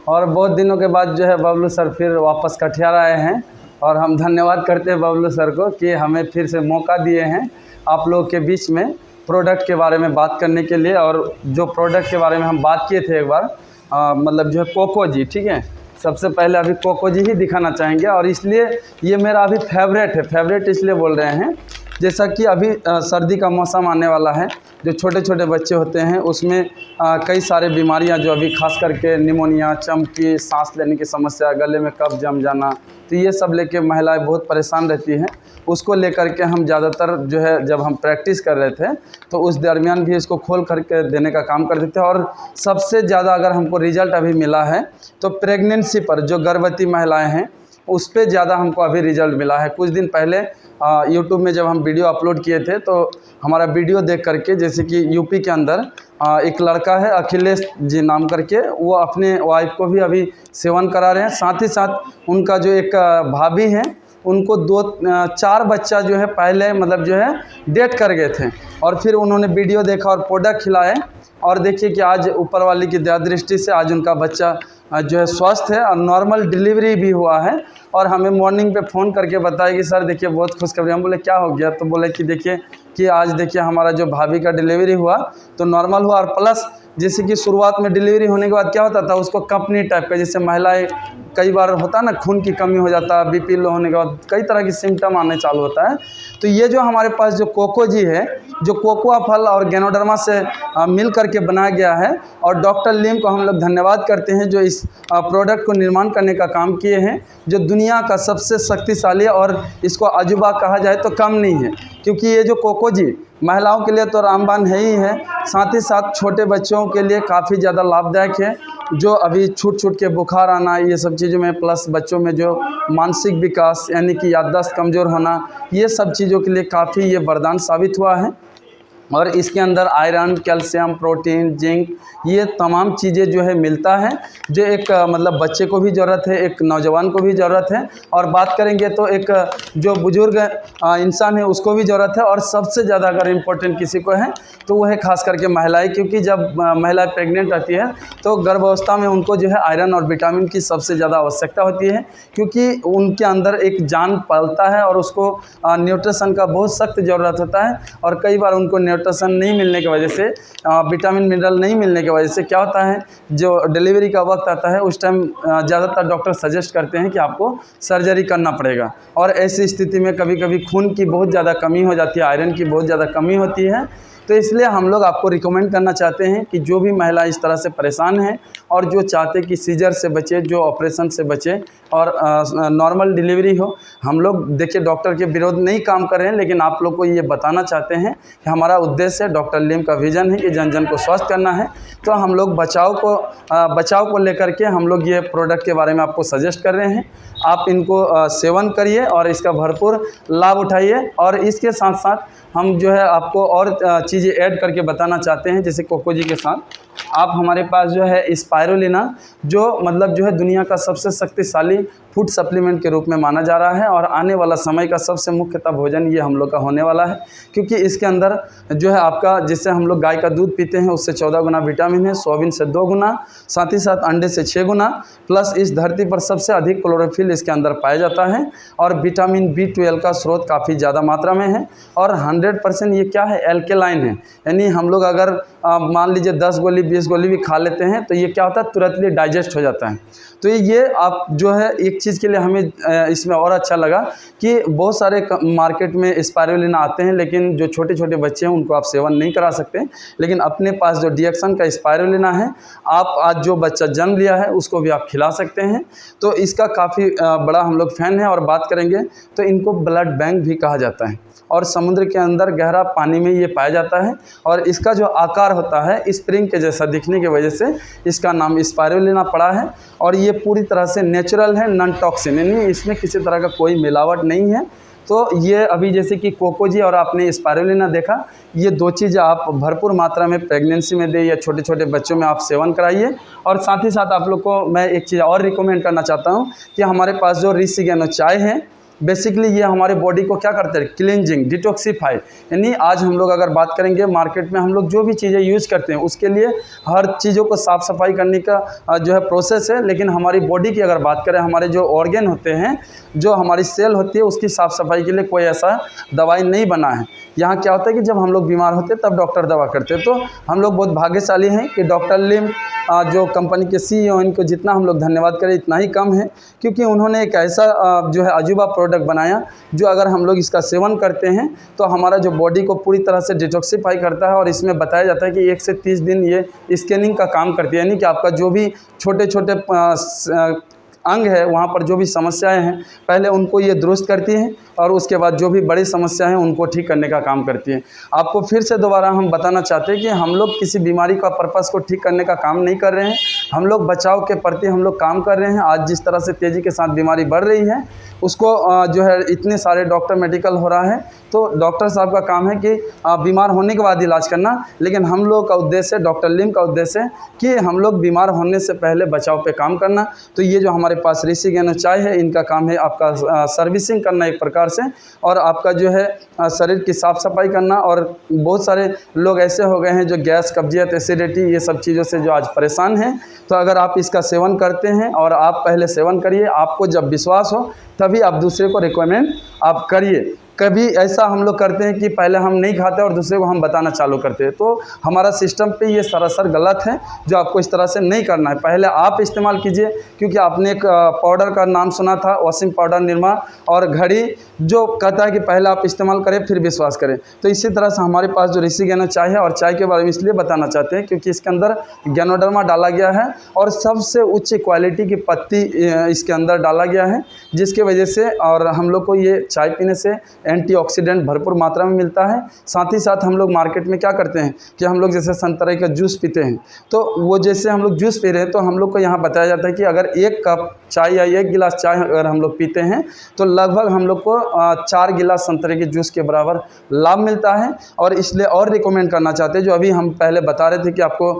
और बहुत दिनों के बाद जो है बबलू सर फिर वापस कटिहार आए हैं और हम धन्यवाद करते हैं बबलू सर को कि हमें फिर से मौका दिए हैं आप लोगों के बीच में प्रोडक्ट के बारे में बात करने के लिए। और जो प्रोडक्ट के बारे में हम बात किए थे एक बार मतलब जो है कोकोजी, ठीक है। सबसे पहले अभी कोकोजी ही दिखाना चाहेंगे और इसलिए ये मेरा अभी फेवरेट है। फेवरेट इसलिए बोल रहे हैं जैसा कि अभी सर्दी का मौसम आने वाला है, जो छोटे छोटे बच्चे होते हैं उसमें कई सारे बीमारियां जो अभी खास करके निमोनिया, चमकी, सांस लेने की समस्या, गले में कफ जम जाना, तो ये सब लेके महिलाएं बहुत परेशान रहती हैं। उसको लेकर के हम ज़्यादातर जो है जब हम प्रैक्टिस कर रहे थे तो उस दरमियान भी इसको खोल करके देने का काम करते थे। और सबसे ज़्यादा अगर हमको रिज़ल्ट अभी मिला है तो प्रेगनेंसी पर, जो गर्भवती महिलाएँ हैं उस पे ज़्यादा हमको अभी रिज़ल्ट मिला है। कुछ दिन पहले यूट्यूब में जब हम वीडियो अपलोड किए थे तो हमारा वीडियो देख करके, जैसे कि यूपी के अंदर एक लड़का है अखिलेश जी नाम करके, वो अपने वाइफ को भी अभी सेवन करा रहे हैं। साथ ही साथ उनका जो एक भाभी हैं उनको 4 बच्चा जो है पहले मतलब जो है डेट कर गए थे और फिर उन्होंने वीडियो देखा और प्रोडक्ट खिलाए और देखिए कि आज ऊपर वाली की दया दृष्टि से आज उनका बच्चा जो है स्वस्थ है और नॉर्मल डिलीवरी भी हुआ है। और हमें मॉर्निंग पे फ़ोन करके बताया कि सर देखिए बहुत खुशखबरी। हम बोले क्या हो गया? तो बोले कि देखिए कि आज देखिए हमारा जो भाभी का डिलीवरी हुआ तो नॉर्मल हुआ और प्लस जैसे कि शुरुआत में डिलीवरी होने के बाद क्या होता था उसको कंपनी टाइप का, जैसे महिलाएं कई बार होता है ना खून की कमी हो जाता है, बीपी लो होने के बाद कई तरह की सिम्टम आने चालू होता है। तो ये जो हमारे पास जो कोकोजी है, जो कोकोआ फल और गैनोडर्मा से मिल करके बनाया गया है और डॉक्टर लीम को हम लोग धन्यवाद करते हैं जो इस प्रोडक्ट को निर्माण करने का काम किए हैं, जो दुनिया का सबसे शक्तिशाली और इसको अजूबा कहा जाए तो कम नहीं है। क्योंकि ये जो कोकोजी महिलाओं के लिए तो रामबाण है ही है, साथ ही साथ छोटे बच्चों के लिए काफ़ी ज़्यादा लाभदायक है। जो अभी छूट के बुखार आना, ये सब चीज़ों में, प्लस बच्चों में जो मानसिक विकास यानी कि याददाश्त कमज़ोर होना, ये सब चीज़ों के लिए काफ़ी ये वरदान साबित हुआ है। और इसके अंदर आयरन, कैल्शियम, प्रोटीन, जिंक, ये तमाम चीज़ें जो है मिलता है जो एक मतलब बच्चे को भी ज़रूरत है, एक नौजवान को भी ज़रूरत है और बात करेंगे तो एक जो बुज़ुर्ग इंसान है उसको भी ज़रूरत है। और सबसे ज़्यादा अगर इम्पोर्टेंट किसी को है तो वो है खास करके महिलाएं, क्योंकि जब महिलाएं प्रेग्नेंट रहती है तो गर्भावस्था में उनको जो है आयरन और विटामिन की सबसे ज़्यादा आवश्यकता होती है, क्योंकि उनके अंदर एक जान पलता है और उसको न्यूट्रिशन का बहुत सख्त ज़रूरत होता है। और कई बार उनको न्यूट्रिशन नहीं मिलने की वजह से, विटामिन मिनरल नहीं मिलने की वजह से क्या होता है, जो डिलीवरी का वक्त आता है उस टाइम ज़्यादातर डॉक्टर सजेस्ट करते हैं कि आपको सर्जरी करना पड़ेगा। और ऐसी स्थिति में कभी कभी खून की बहुत ज़्यादा कमी हो जाती है, आयरन की बहुत ज़्यादा कमी होती है। तो इसलिए हम लोग आपको रिकमेंड करना चाहते हैं कि जो भी महिला इस तरह से परेशान है और जो चाहते कि सीजर से बचे, जो ऑपरेशन से बचे और नॉर्मल डिलीवरी हो, हम लोग देखिए डॉक्टर के विरोध नहीं काम कर रहे हैं, लेकिन आप लोग को ये बताना चाहते हैं कि हमारा उद्देश्य डॉक्टर लीम का विज़न है कि जन जन को स्वस्थ करना है। तो हम लोग बचाव को लेकर के हम लोग ये प्रोडक्ट के बारे में आपको सजेस्ट कर रहे हैं। आप इनको सेवन करिए और इसका भरपूर लाभ उठाइए। और इसके साथ साथ हम जो है आपको और चीज़ें ऐड करके बताना चाहते हैं, जैसे कोकोजी के साथ आप हमारे पास जो है स्पाइरुलिना, जो मतलब जो है दुनिया का सबसे शक्तिशाली फूड सप्लीमेंट के रूप में माना जा रहा है और आने वाला समय का सबसे मुख्यतः भोजन ये हम लोग का होने वाला है। क्योंकि इसके अंदर जो है आपका, जिससे हम लोग गाय का दूध पीते हैं उससे 14 गुना विटामिन है, सोयाबीन से 2 गुना, साथ ही साथ अंडे से 6 गुना, प्लस इस धरती पर सबसे अधिक क्लोरोफिल इसके अंदर पाया जाता है और विटामिन B12 का स्रोत काफ़ी ज़्यादा मात्रा में है। और 100% ये क्या है, एल्केलाइन है। यानी हम लोग अगर मान लीजिए 10 गोली 20 गोली भी खा लेते हैं तो ये क्या होता है, तुरंत ही डाइजेस्ट हो जाता है। तो ये आप जो है एक चीज़ के लिए हमें इसमें और अच्छा लगा कि बहुत सारे मार्केट में स्पाइरुलिना आते हैं, लेकिन जो छोटे छोटे बच्चे हैं उनको आप सेवन नहीं करा सकते। लेकिन अपने पास जो डीएक्सन का स्पाइरुलिना है, आप आज जो बच्चा जन्म लिया है उसको भी आप खिला सकते हैं। तो इसका काफ़ी बड़ा हम लोग फ़ैन हैं। और बात करेंगे तो इनको ब्लड बैंक भी कहा जाता है और समुद्र के अंदर गहरा पानी में ये पाया जाता है। और इसका जो आकार होता है स्प्रिंग के जैसा दिखने की वजह से इसका नाम स्पाइरुलिना पड़ा है। और ये पूरी तरह से नेचुरल है, नॉन टॉक्सिन, यानी इसमें किसी तरह का कोई मिलावट नहीं है। तो ये अभी जैसे कि कोकोजी और आपने स्पाइरुलिना देखा, ये 2 चीज़ आप भरपूर मात्रा में प्रेगनेंसी में दे या छोटे छोटे बच्चों में आप सेवन कराइए। और साथ ही साथ आप लोग को मैं एक चीज़ और रिकमेंड करना चाहता हूँ कि हमारे पास जो रिसिगेनो चाय है बेसिकली ये हमारे बॉडी को क्या करते हैं, क्लींजिंग, डिटॉक्सीफाई। यानी आज हम लोग अगर बात करेंगे मार्केट में हम लोग जो भी चीज़ें यूज़ करते हैं उसके लिए हर चीज़ों को साफ़ सफाई करने का जो है प्रोसेस है, लेकिन हमारी बॉडी की अगर बात करें, हमारे जो ऑर्गन होते हैं, जो हमारी सेल होती है, उसकी साफ़ सफाई के लिए कोई ऐसा दवाई नहीं बना है। यहाँ क्या होता है कि जब हम लोग बीमार होते हैं तब डॉक्टर दवा करते हैं। तो हम लोग बहुत भाग्यशाली हैं कि डॉक्टर लिम जो कंपनी के CEO, इनको जितना हम लोग धन्यवाद करें इतना ही कम है, क्योंकि उन्होंने एक ऐसा जो है अजूबा प्रोडक्ट बनाया जो अगर हम लोग इसका सेवन करते हैं तो हमारा जो बॉडी को पूरी तरह से डिटॉक्सीफाई करता है। और इसमें बताया जाता है कि 1 से 30 दिन ये स्कैनिंग का काम करती है, यानी कि आपका जो भी छोटे छोटे अंग है वहाँ पर जो भी समस्याएं हैं पहले उनको ये दुरुस्त करती हैं और उसके बाद जो भी बड़ी समस्याएं हैं उनको ठीक करने का काम करती है। आपको फिर से दोबारा हम बताना चाहते हैं कि हम लोग किसी बीमारी का पर्पस को ठीक करने का काम नहीं कर रहे हैं, हम लोग बचाव के प्रति हम लोग काम कर रहे हैं। आज जिस तरह से तेज़ी के साथ बीमारी बढ़ रही है उसको जो है इतने सारे डॉक्टर मेडिकल हो रहा है, तो डॉक्टर साहब का काम है कि बीमार होने के बाद इलाज करना, लेकिन हम लोग का उद्देश्य, डॉक्टर लिम का उद्देश्य है कि हम लोग बीमार होने से पहले बचाव पे काम करना। तो ये जो हमारे पास ऋषि गैनो चाय है, इनका काम है आपका सर्विसिंग करना एक प्रकार से, और आपका जो है शरीर की साफ़ सफाई करना। और बहुत सारे लोग ऐसे हो गए हैं जो गैस, कब्जियत, एसिडिटी, ये सब चीज़ों से जो आज परेशान हैं। तो अगर आप इसका सेवन करते हैं और आप पहले सेवन करिए, आपको जब विश्वास हो तभी आप दूसरे को रिकमेंड आप करिए। कभी ऐसा हम लोग करते हैं कि पहले हम नहीं खाते और दूसरे को हम बताना चालू करते हैं, तो हमारा सिस्टम पे ये सरासर गलत है, जो आपको इस तरह से नहीं करना है। पहले आप इस्तेमाल कीजिए, क्योंकि आपने एक पाउडर का नाम सुना था, वॉशिंग पाउडर, निरमा और घड़ी, जो कहता है कि पहले आप इस्तेमाल करें फिर विश्वास करें। तो इसी तरह से हमारे पास जो ऋषि गैनो चाय है, और चाय के बारे में इसलिए बताना चाहते हैं क्योंकि इसके अंदर गैनोडर्मा डाला गया है और सबसे उच्च क्वालिटी की पत्ती इसके अंदर डाला गया है, जिसकी वजह से और हम लोग को ये चाय पीने से एंटीऑक्सीडेंट भरपूर मात्रा में मिलता है। साथ ही साथ हम लोग मार्केट में क्या करते हैं कि हम लोग जैसे संतरे का जूस पीते हैं, तो वो जैसे हम लोग जूस पी रहे हैं तो हम लोग को यहाँ बताया जाता है कि अगर 1 कप चाय या 1 गिलास चाय अगर हम लोग पीते हैं तो लगभग हम लोग को 4 गिलास संतरे के जूस के बराबर लाभ मिलता है। और इसलिए और रिकमेंड करना चाहते हैं, जो अभी हम पहले बता रहे थे कि आपको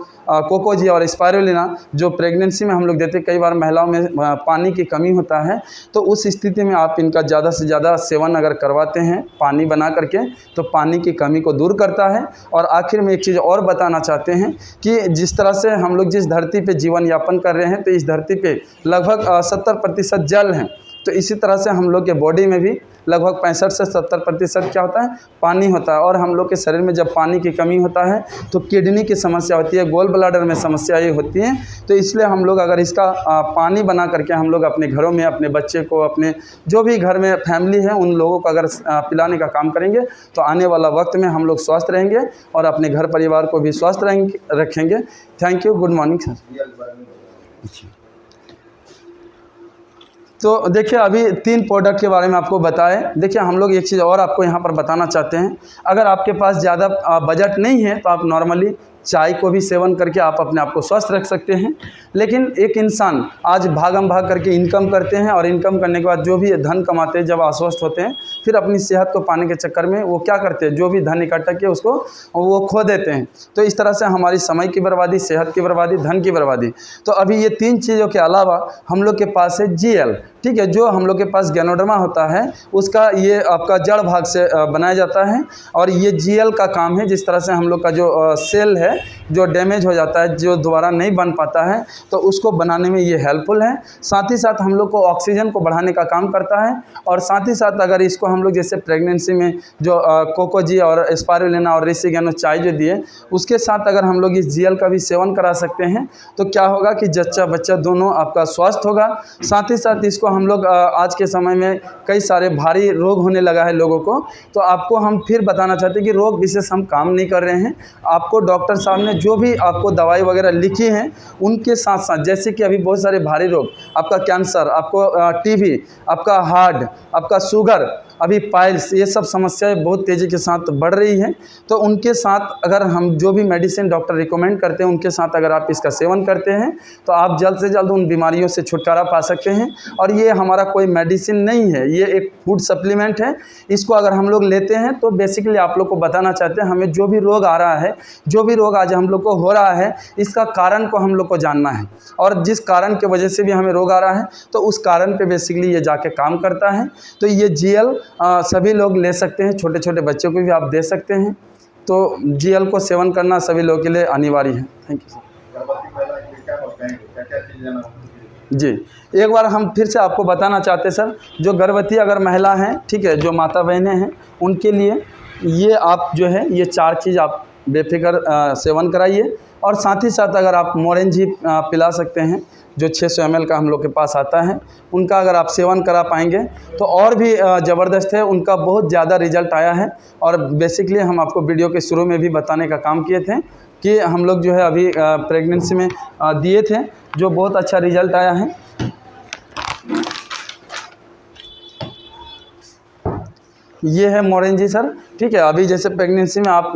कोकोजी और स्पायरुलिना जो प्रेगनेंसी में हम लोग देते, कई बार महिलाओं में पानी की कमी होता है, तो उस स्थिति में आप इनका ज़्यादा से ज़्यादा सेवन अगर करवाते हैं पानी बना करके, तो पानी की कमी को दूर करता है। और आखिर में एक चीज़ और बताना चाहते हैं कि जिस तरह से हम लोग जिस धरती पे जीवन यापन कर रहे हैं, तो इस धरती पे लगभग 70% जल है, तो इसी तरह से हम लोग के बॉडी में भी लगभग 65 से 70% क्या होता है, पानी होता है। और हम लोग के शरीर में जब पानी की कमी होता है तो किडनी की समस्या होती है, गोल ब्लैडर में समस्या ये होती है। तो इसलिए हम लोग अगर इसका पानी बना करके हम लोग अपने घरों में अपने बच्चे को, अपने जो भी घर में फैमिली है उन लोगों को अगर पिलाने का काम करेंगे तो आने वाला वक्त में हम लोग स्वस्थ रहेंगे और अपने घर परिवार को भी स्वस्थ रखेंगे। Thank you, good morning sir. तो देखिए अभी 3 प्रोडक्ट के बारे में आपको बताएं। देखिए हम लोग एक चीज़ और आपको यहाँ पर बताना चाहते हैं, अगर आपके पास ज़्यादा बजट नहीं है तो आप नॉर्मली चाय को भी सेवन करके आप अपने आप को स्वस्थ रख सकते हैं। लेकिन एक इंसान आज भागम भाग करके इनकम करते हैं और इनकम करने के बाद जो भी धन कमाते हैं, जब अस्वस्थ होते हैं फिर अपनी सेहत को पाने के चक्कर में वो क्या करते हैं, जो भी धन इकट्ठा किया उसको वो खो देते हैं। तो इस तरह से हमारी समय की बर्बादी, सेहत की बर्बादी, धन की बर्बादी। तो अभी ये 3 चीज़ों के अलावा हम लोग के पास है GL, ठीक है, जो हम लोग के पास गैनोडर्मा होता है उसका ये आपका जड़ भाग से बनाया जाता है। और ये GL का काम है, जिस तरह से हम लोग का जो सेल है जो डैमेज हो जाता है, जो दोबारा नहीं बन पाता है, तो उसको बनाने में ये हेल्पफुल है। साथ ही साथ हम लोग को ऑक्सीजन को बढ़ाने का काम करता है। और साथ ही साथ अगर इसको हम लोग जैसे प्रेगनेंसी में जो कोकोजी और स्पायरुलिना और ऋषि गैनो चाय जो दिए, उसके साथ अगर हम लोग इस GL का भी सेवन करा सकते हैं तो क्या होगा कि जच्चा बच्चा दोनों आपका स्वस्थ होगा। साथ ही साथ इसको हम लोग आज के समय में कई सारे भारी रोग होने लगा है लोगों को, तो आपको हम फिर बताना चाहते हैं कि रोग विशेष हम काम नहीं कर रहे हैं। आपको डॉक्टर साहब ने जो भी आपको दवाई वगैरह लिखी हैं उनके साथ साथ, जैसे कि अभी बहुत सारे भारी रोग, आपका कैंसर, आपको TB, आपका हार्ट, आपका शुगर, अभी पाइल्स, ये सब समस्याएं बहुत तेज़ी के साथ बढ़ रही हैं। तो उनके साथ अगर हम जो भी मेडिसिन डॉक्टर रिकमेंड करते हैं उनके साथ अगर आप इसका सेवन करते हैं तो आप जल्द से जल्द उन बीमारियों से छुटकारा पा सकते हैं। और ये हमारा कोई मेडिसिन नहीं है, ये एक फूड सप्लीमेंट है। इसको अगर हम लोग लेते हैं तो बेसिकली आप लोग को बताना चाहते हैं, हमें जो भी रोग आ रहा है, जो भी रोग आज हम लोग को हो रहा है, इसका कारण को हम लोग को जानना है। और जिस कारण के वजह से भी हमें रोग आ रहा है तो उस कारण पे बेसिकली ये जाके काम करता है। तो ये GL सभी लोग ले सकते हैं, छोटे छोटे बच्चों को भी आप दे सकते हैं। तो GL को सेवन करना सभी लोगों के लिए अनिवार्य है। Thank you sir. जी, एक बार हम फिर से आपको बताना चाहते हैं सर, जो गर्भवती अगर महिला हैं, ठीक है, जो माता बहनें हैं, उनके लिए ये आप जो है ये 4 चीज़ आप बेफिक्र सेवन कराइए। और साथ ही साथ अगर आप मोरेंजी पिला सकते हैं, जो 600 ml का हम लोग के पास आता है, उनका अगर आप सेवन करा पाएंगे तो और भी ज़बरदस्त है, उनका बहुत ज़्यादा रिजल्ट आया है। और बेसिकली हम आपको वीडियो के शुरू में भी बताने का काम किए थे कि हम लोग जो है अभी प्रेगनेंसी में दिए थे, जो बहुत अच्छा रिजल्ट आया है। ये है मोरेंजी सर, ठीक है। अभी जैसे प्रेगनेंसी में आप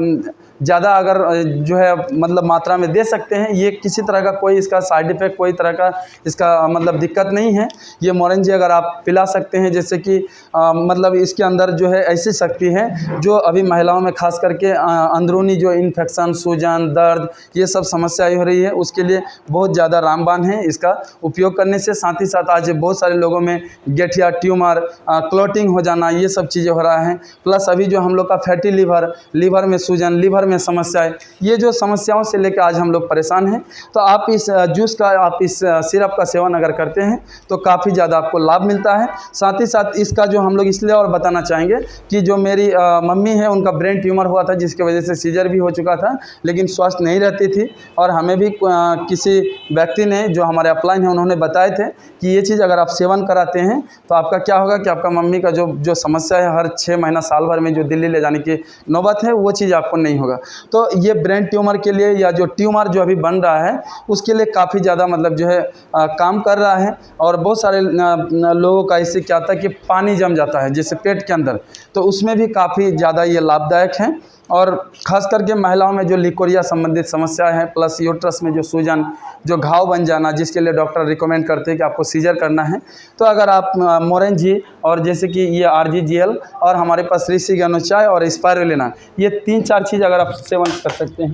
ज़्यादा अगर जो है मतलब मात्रा में दे सकते हैं, ये किसी तरह का कोई इसका साइड इफ़ेक्ट, कोई तरह का इसका मतलब दिक्कत नहीं है। ये मोरेंजी अगर आप पिला सकते हैं, जैसे कि मतलब इसके अंदर जो है ऐसी शक्ति है जो अभी महिलाओं में खास करके अंदरूनी जो इन्फेक्शन, सूजन, दर्द, ये सब समस्याएं हो रही है, उसके लिए बहुत ज़्यादा रामबाण है इसका उपयोग करने से। साथ ही साथ आज बहुत सारे लोगों में गठिया, ट्यूमर, क्लॉटिंग हो जाना, ये सब चीज़ें हो रहा है। प्लस अभी जो हम लोग का फैटी लीवर में सूजन, लीवर में समस्याएं, ये जो समस्याओं से लेकर आज हम लोग परेशान हैं। तो आप इस जूस का, आप इस सिरप का सेवन अगर करते हैं तो काफ़ी ज़्यादा आपको लाभ मिलता है। साथ ही साथ इसका जो हम लोग इसलिए और बताना चाहेंगे कि जो मेरी मम्मी है, उनका ब्रेन ट्यूमर हुआ था, जिसकी वजह से सीजर भी हो चुका था, लेकिन स्वस्थ नहीं रहती थी। और हमें भी किसी व्यक्ति ने, जो हमारे अपलाइन है, उन्होंने बताए थे कि ये चीज़ अगर आप सेवन कराते हैं तो आपका क्या होगा कि आपका मम्मी का जो समस्या है, हर 6 महीना साल भर में जो दिल्ली ले जाने की नौबत है, वो चीज़ आपको नहीं होगा। तो ये ब्रेन ट्यूमर के लिए, या जो ट्यूमर जो अभी बन रहा है, उसके लिए काफ़ी ज़्यादा मतलब जो है काम कर रहा है। और बहुत सारे लोगों का इससे क्या होता है कि पानी जम जाता है जैसे पेट के अंदर, तो उसमें भी काफ़ी ज़्यादा ये लाभदायक है। और ख़ास करके महिलाओं में जो लिकोरिया संबंधित समस्याएं हैं, प्लस यूट्रस में जो सूजन, जो घाव बन जाना, जिसके लिए डॉक्टर रिकमेंड करते हैं कि आपको सीजर करना है, तो अगर आप मोरेंजी और जैसे कि ये RGGL और हमारे पास ऋषि गनुचाय और स्पायरुलिना, ये 3-4 चीज़ अगर आप सेवन कर सकते हैं,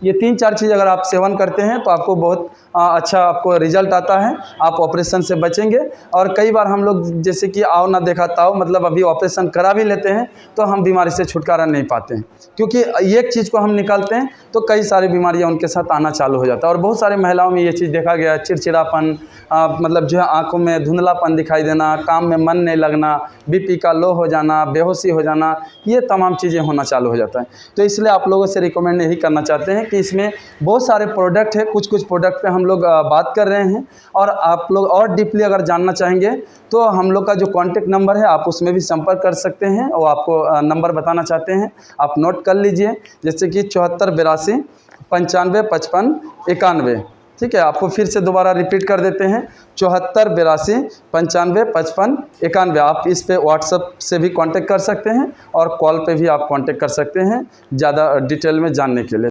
ये 3-4 चीज़ अगर आप सेवन करते हैं तो आपको बहुत अच्छा आपको रिजल्ट आता है। आप ऑपरेशन से बचेंगे। और कई बार हम लोग जैसे कि आओ ना देखा ताओ, मतलब अभी ऑपरेशन करा भी लेते हैं तो हम बीमारी से छुटकारा नहीं पाते हैं, क्योंकि एक चीज़ को हम निकालते हैं तो कई सारी बीमारियां उनके साथ आना चालू हो जाता है। और बहुत सारे महिलाओं में ये चीज़ देखा गया है, चिड़चिड़ापन, मतलब जो है आँखों में धुंधलापन दिखाई देना, काम में मन नहीं लगना, BP का लो हो जाना, बेहोशी हो जाना, ये तमाम चीज़ें होना चालू हो जाता है। तो इसलिए आप लोगों से रिकमेंड यही करना चाहते हैं कि इसमें बहुत सारे प्रोडक्ट है, कुछ प्रोडक्ट पे हम लोग बात कर रहे हैं। और आप लोग और डीपली अगर जानना चाहेंगे तो हम लोग का जो कॉन्टेक्ट नंबर है, आप उसमें भी संपर्क कर सकते हैं। और आपको नंबर बताना चाहते हैं, आप नोट कर लीजिए, जैसे कि 74 82 95 55 91। ठीक है, आपको फिर से दोबारा रिपीट कर देते हैं, 74 82 95 55 91। आप इस पे व्हाट्सएप से भी कांटेक्ट कर सकते हैं और कॉल पे भी आप कांटेक्ट कर सकते हैं ज़्यादा डिटेल में जानने के लिए।